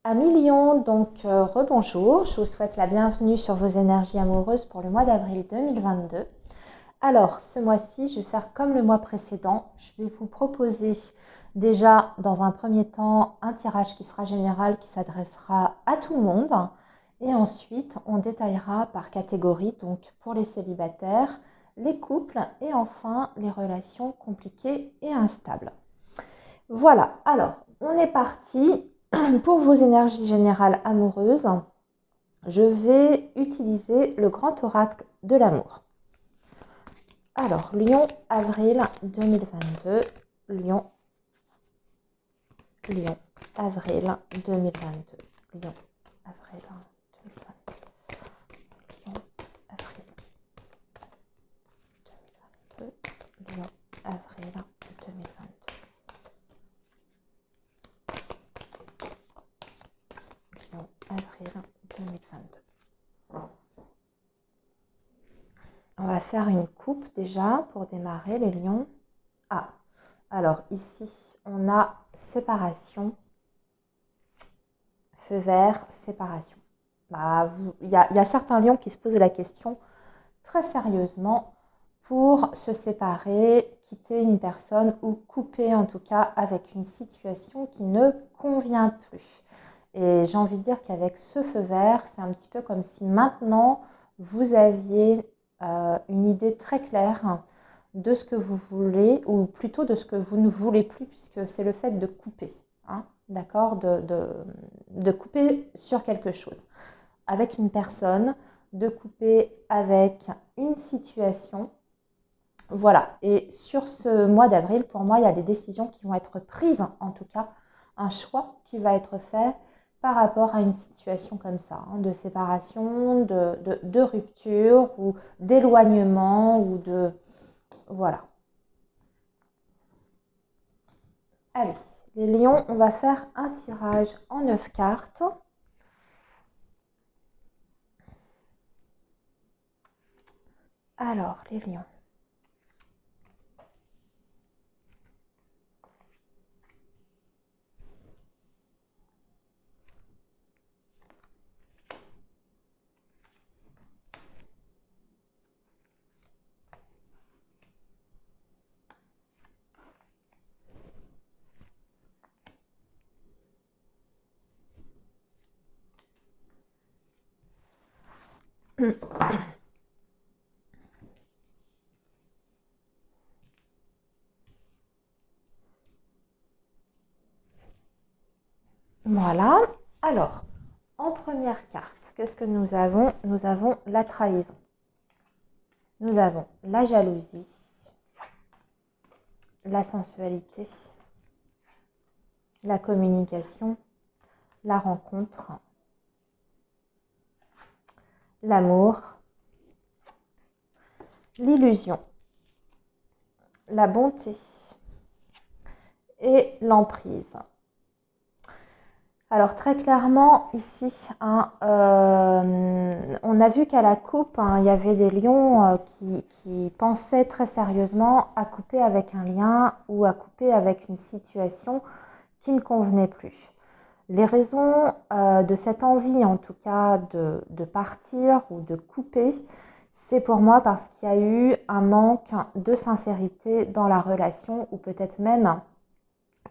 Amis Lion, donc rebonjour, je vous souhaite la bienvenue sur vos énergies amoureuses pour le mois d'avril 2022. Alors, ce mois-ci, je vais faire comme le mois précédent, je vais vous proposer déjà dans un premier temps un tirage qui sera général, qui s'adressera à tout le monde. Et ensuite, on détaillera par catégorie, donc pour les célibataires, les couples et enfin les relations compliquées et instables. Voilà, alors on est parti. Pour vos énergies générales amoureuses, je vais utiliser le grand oracle de l'amour. Alors, Lion, avril 2022. Lion, avril 2022. Lion, avril 2022. Lion, avril 2022. Lion, avril 2022. Avril 2022. On va faire une coupe déjà pour démarrer les lions. Ah, alors ici, on a séparation, feu vert, séparation. Il y a certains lions qui se posent la question très sérieusement pour se séparer, quitter une personne ou couper en tout cas avec une situation qui ne convient plus. Et j'ai envie de dire qu'avec ce feu vert, c'est un petit peu comme si maintenant, vous aviez une idée très claire de ce que vous voulez, ou plutôt de ce que vous ne voulez plus, puisque c'est le fait de couper, hein, d'accord, de couper sur quelque chose, avec une personne, de couper avec une situation. Voilà, et sur ce mois d'avril, pour moi, il y a des décisions qui vont être prises, en tout cas, un choix qui va être fait par rapport à une situation comme ça, hein, de séparation, de rupture ou d'éloignement ou de... Voilà. Allez, les lions, on va faire un tirage en 9 cartes. Alors, les lions. Voilà. Alors, en première carte, qu'est-ce que nous avons? Nous avons la trahison. Nous avons la jalousie, la sensualité, la communication, la rencontre, l'amour, l'illusion, la bonté et l'emprise. Alors très clairement ici, hein, on a vu qu'à la coupe, hein, il y avait des lions qui pensaient très sérieusement à couper avec un lien ou à couper avec une situation qui ne convenait plus. Les raisons de cette envie, en tout cas, de partir ou de couper, c'est pour moi parce qu'il y a eu un manque de sincérité dans la relation ou peut-être même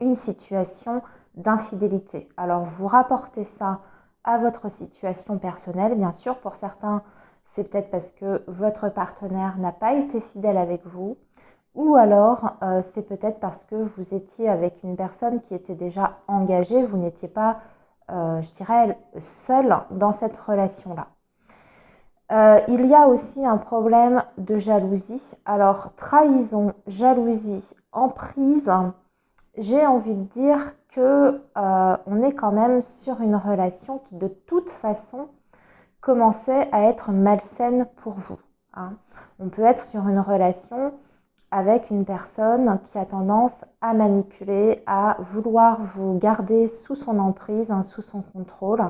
une situation d'infidélité. Alors, vous rapportez ça à votre situation personnelle, bien sûr. Pour certains, c'est peut-être parce que votre partenaire n'a pas été fidèle avec vous. Ou alors, c'est peut-être parce que vous étiez avec une personne qui était déjà engagée, vous n'étiez pas, je dirais, seul dans cette relation-là. Il y a aussi un problème de jalousie. Alors, trahison, jalousie, emprise, j'ai envie de dire que on est quand même sur une relation qui, de toute façon, commençait à être malsaine pour vous, hein. On peut être sur une relation avec une personne qui a tendance à manipuler, à vouloir vous garder sous son emprise, hein, sous son contrôle,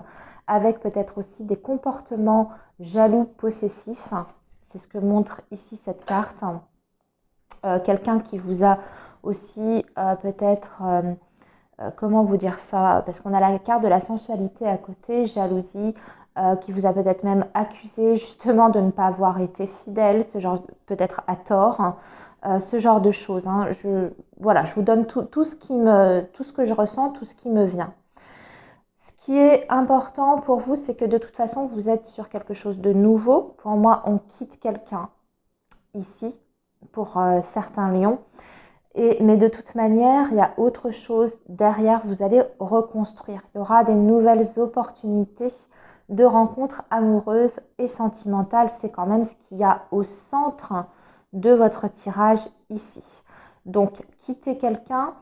avec peut-être aussi des comportements jaloux possessifs. C'est ce que montre ici cette carte. Quelqu'un qui vous a aussi peut-être comment vous dire ça? Parce qu'on a la carte de la sensualité à côté, jalousie, qui vous a peut-être même accusé justement de ne pas avoir été fidèle, ce genre, peut-être à tort, hein, ce genre de choses. Hein. Voilà, je vous donne tout ce que je ressens, tout ce qui me vient. Ce qui est important pour vous, c'est que de toute façon, vous êtes sur quelque chose de nouveau. Pour moi, on quitte quelqu'un ici, pour certains lions. Mais de toute manière, il y a autre chose derrière, vous allez reconstruire. Il y aura des nouvelles opportunités de rencontres amoureuses et sentimentales. C'est quand même ce qu'il y a au centre de votre tirage ici. Donc, quittez quelqu'un,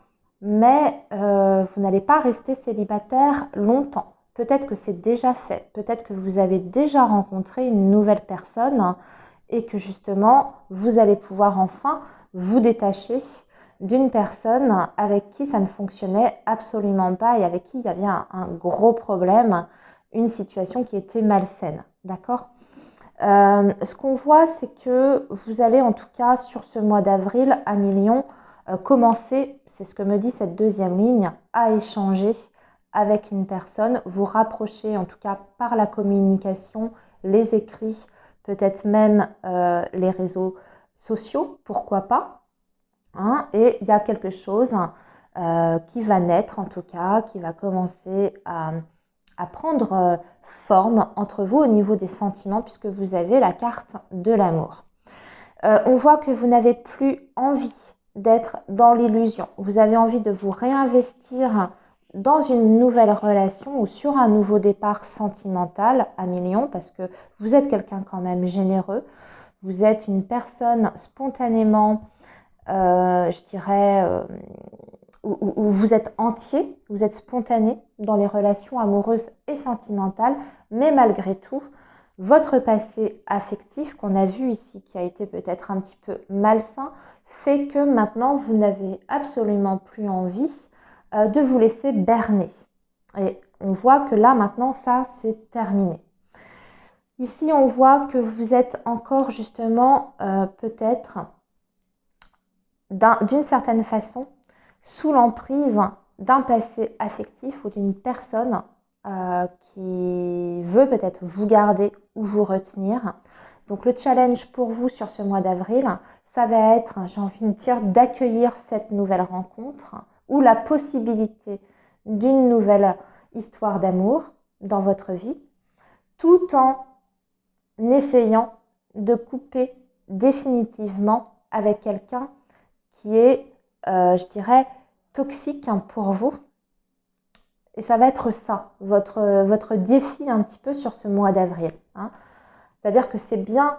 mais vous n'allez pas rester célibataire longtemps. Peut-être que c'est déjà fait, peut-être que vous avez déjà rencontré une nouvelle personne et que justement, vous allez pouvoir enfin vous détacher d'une personne avec qui ça ne fonctionnait absolument pas et avec qui il y avait un gros problème, une situation qui était malsaine. D'accord? Ce qu'on voit, c'est que vous allez en tout cas sur ce mois d'avril à Million commencer, c'est ce que me dit cette deuxième ligne, à échanger avec une personne, vous rapprocher en tout cas par la communication, les écrits, peut-être même les réseaux sociaux, pourquoi pas. Hein, et il y a quelque chose qui va naître en tout cas, qui va commencer à prendre forme entre vous au niveau des sentiments puisque vous avez la carte de l'amour. On voit que vous n'avez plus envie d'être dans l'illusion. Vous avez envie de vous réinvestir dans une nouvelle relation ou sur un nouveau départ sentimental à Million parce que vous êtes quelqu'un quand même généreux. Vous êtes une personne spontanément je dirais, où vous êtes entier, vous êtes spontané dans les relations amoureuses et sentimentales, mais malgré tout, votre passé affectif qu'on a vu ici, qui a été peut-être un petit peu malsain, fait que maintenant vous n'avez absolument plus envie de vous laisser berner. Et on voit que là maintenant ça c'est terminé. Ici on voit que vous êtes encore justement peut-être d'une certaine façon sous l'emprise d'un passé affectif ou d'une personne qui veut peut-être vous garder ou vous retenir. Donc le challenge pour vous sur ce mois d'avril, ça va être, j'ai envie de dire, d'accueillir cette nouvelle rencontre ou la possibilité d'une nouvelle histoire d'amour dans votre vie, tout en essayant de couper définitivement avec quelqu'un qui est, je dirais, toxique pour vous. Et ça va être ça, votre défi un petit peu sur ce mois d'avril. Hein. C'est-à-dire que c'est bien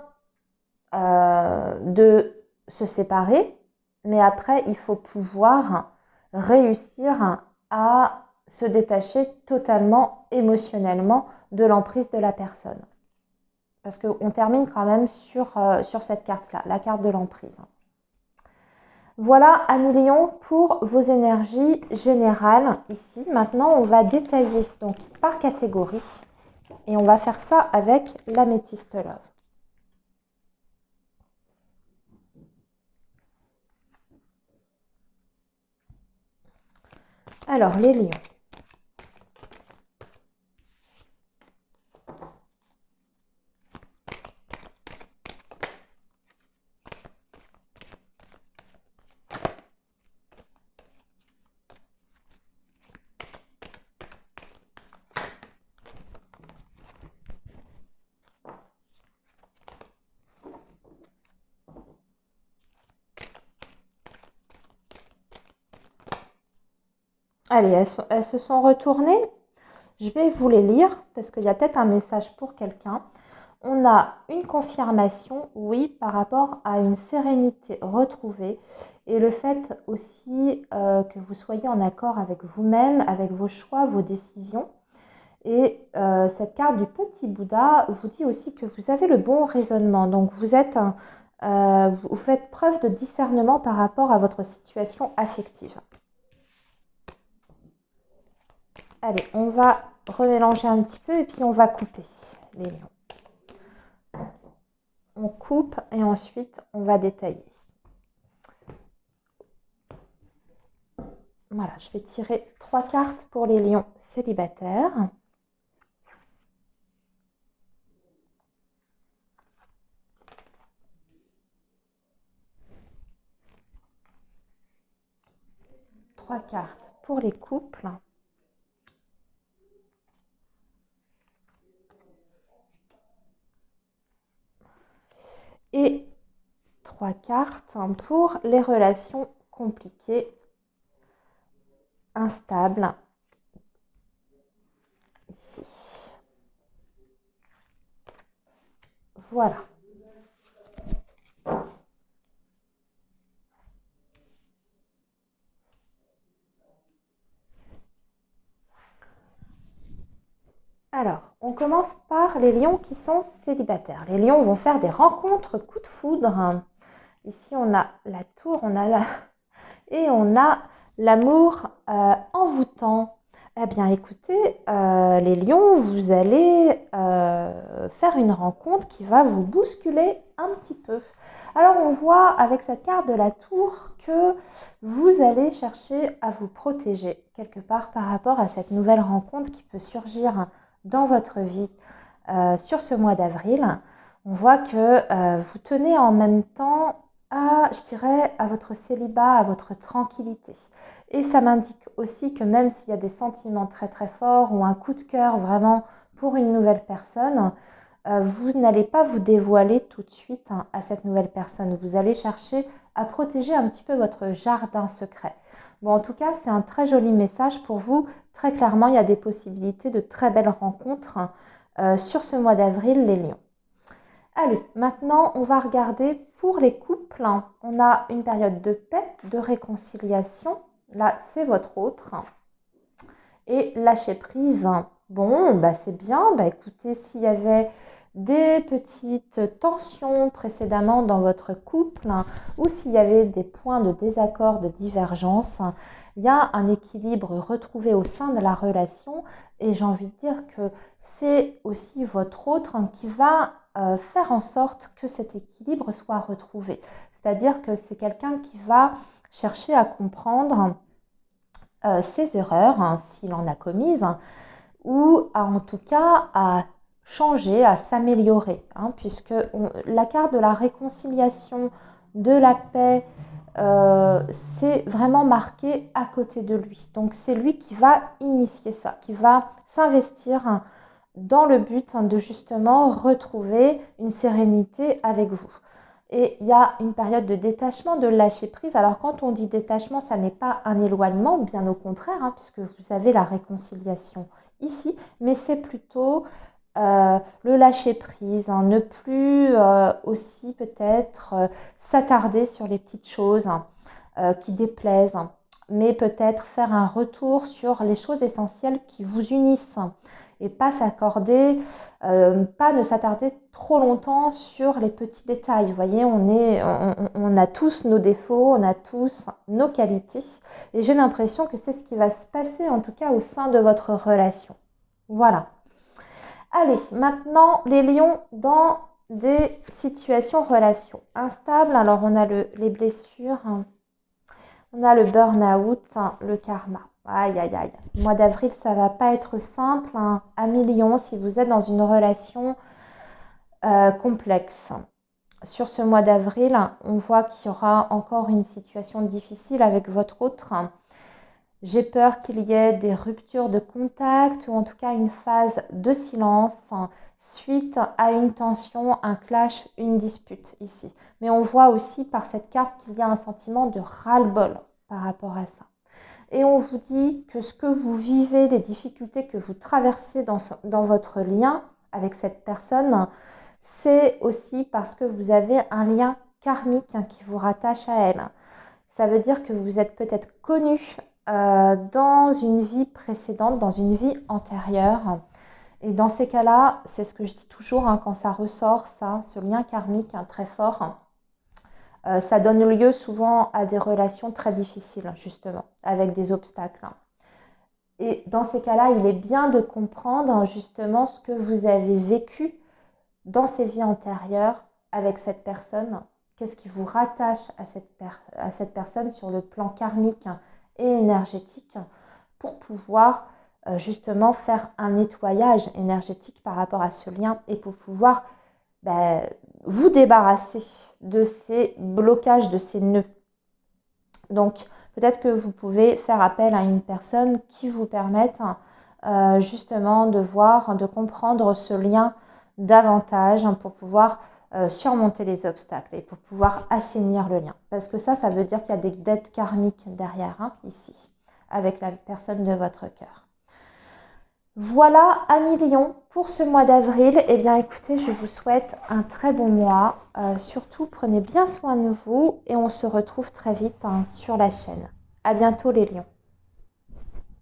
de se séparer, mais après, il faut pouvoir réussir à se détacher totalement émotionnellement de l'emprise de la personne. Parce qu'on termine quand même sur cette carte-là, la carte de l'emprise. Voilà à million pour vos énergies générales ici. Maintenant, on va détailler donc par catégorie et on va faire ça avec l'améthyste love. Alors, les lions. Allez, elles se sont retournées. Je vais vous les lire parce qu'il y a peut-être un message pour quelqu'un. On a une confirmation, oui, par rapport à une sérénité retrouvée et le fait aussi que vous soyez en accord avec vous-même, avec vos choix, vos décisions. Et cette carte du petit Bouddha vous dit aussi que vous avez le bon raisonnement. Donc vous faites preuve de discernement par rapport à votre situation affective. Allez, on va remélanger un petit peu et puis on va couper les lions. On coupe et ensuite on va détailler. Voilà, je vais tirer 3 cartes pour les lions célibataires. Trois cartes pour les couples. Et 3 cartes pour les relations compliquées, instables, ici. Voilà. Alors, on commence par les lions qui sont célibataires. Les lions vont faire des rencontres coup de foudre. Ici, on a la tour, et on a l'amour envoûtant. Eh bien, écoutez, les lions, vous allez faire une rencontre qui va vous bousculer un petit peu. Alors, on voit avec cette carte de la tour que vous allez chercher à vous protéger quelque part par rapport à cette nouvelle rencontre qui peut surgir dans votre vie sur ce mois d'avril. On voit que vous tenez en même temps je dirais, à votre célibat, à votre tranquillité. Et ça m'indique aussi que même s'il y a des sentiments très très forts ou un coup de cœur vraiment pour une nouvelle personne, vous n'allez pas vous dévoiler tout de suite à cette nouvelle personne. Vous allez chercher à protéger un petit peu votre jardin secret. Bon, en tout cas, c'est un très joli message pour vous. Très clairement, il y a des possibilités de très belles rencontres sur ce mois d'avril, les lions. Allez, maintenant, on va regarder pour les couples. On a une période de paix, de réconciliation. Là, c'est votre autre. Et lâcher prise. Bon, bah c'est bien. Bah écoutez, s'il y avait des petites tensions précédemment dans votre couple ou s'il y avait des points de désaccord, de divergence, il y a un équilibre retrouvé au sein de la relation et j'ai envie de dire que c'est aussi votre autre qui va faire en sorte que cet équilibre soit retrouvé. C'est-à-dire que c'est quelqu'un qui va chercher à comprendre ses erreurs, s'il en a commises, ou en tout cas à changer, à s'améliorer, puisque la carte de la réconciliation, de la paix, c'est vraiment marqué à côté de lui. Donc c'est lui qui va initier ça, qui va s'investir dans le but de justement retrouver une sérénité avec vous. Et il y a une période de détachement, de lâcher prise. Alors quand on dit détachement, ça n'est pas un éloignement, bien au contraire, puisque vous avez la réconciliation ici, mais c'est plutôt le lâcher prise, ne plus aussi peut-être s'attarder sur les petites choses qui déplaisent, mais peut-être faire un retour sur les choses essentielles qui vous unissent et pas pas ne s'attarder trop longtemps sur les petits détails. Vous voyez, on a tous nos défauts, on a tous nos qualités et j'ai l'impression que c'est ce qui va se passer en tout cas au sein de votre relation. Voilà. Allez, maintenant les lions dans des situations relations instables. Alors on a les blessures, on a le burn-out, le karma. Aïe, aïe, aïe. Le mois d'avril, ça va pas être simple. Amis lions, si vous êtes dans une relation complexe. Sur ce mois d'avril, on voit qu'il y aura encore une situation difficile avec votre autre. J'ai peur qu'il y ait des ruptures de contact ou en tout cas une phase de silence suite à une tension, un clash, une dispute ici. Mais on voit aussi par cette carte qu'il y a un sentiment de ras-le-bol par rapport à ça. Et on vous dit que ce que vous vivez, les difficultés que vous traversez dans votre lien avec cette personne, c'est aussi parce que vous avez un lien karmique qui vous rattache à elle. Ça veut dire que vous êtes peut-être connu dans une vie précédente, dans une vie antérieure. Et dans ces cas-là, c'est ce que je dis toujours quand ça ressort, ce lien karmique très fort. Ça donne lieu souvent à des relations très difficiles, justement, avec des obstacles. Et dans ces cas-là, il est bien de comprendre justement ce que vous avez vécu dans ces vies antérieures avec cette personne. Qu'est-ce qui vous rattache à cette personne sur le plan karmique et énergétique pour pouvoir justement faire un nettoyage énergétique par rapport à ce lien et pour pouvoir vous débarrasser de ces blocages, de ces nœuds. Donc, peut-être que vous pouvez faire appel à une personne qui vous permette justement de voir, de comprendre ce lien davantage pour pouvoir surmonter les obstacles et pour pouvoir assainir le lien. Parce que ça veut dire qu'il y a des dettes karmiques derrière, ici, avec la personne de votre cœur. Voilà, amis Lion, pour ce mois d'avril. Eh bien, écoutez, je vous souhaite un très bon mois. Surtout, prenez bien soin de vous et on se retrouve très vite sur la chaîne. À bientôt les Lions.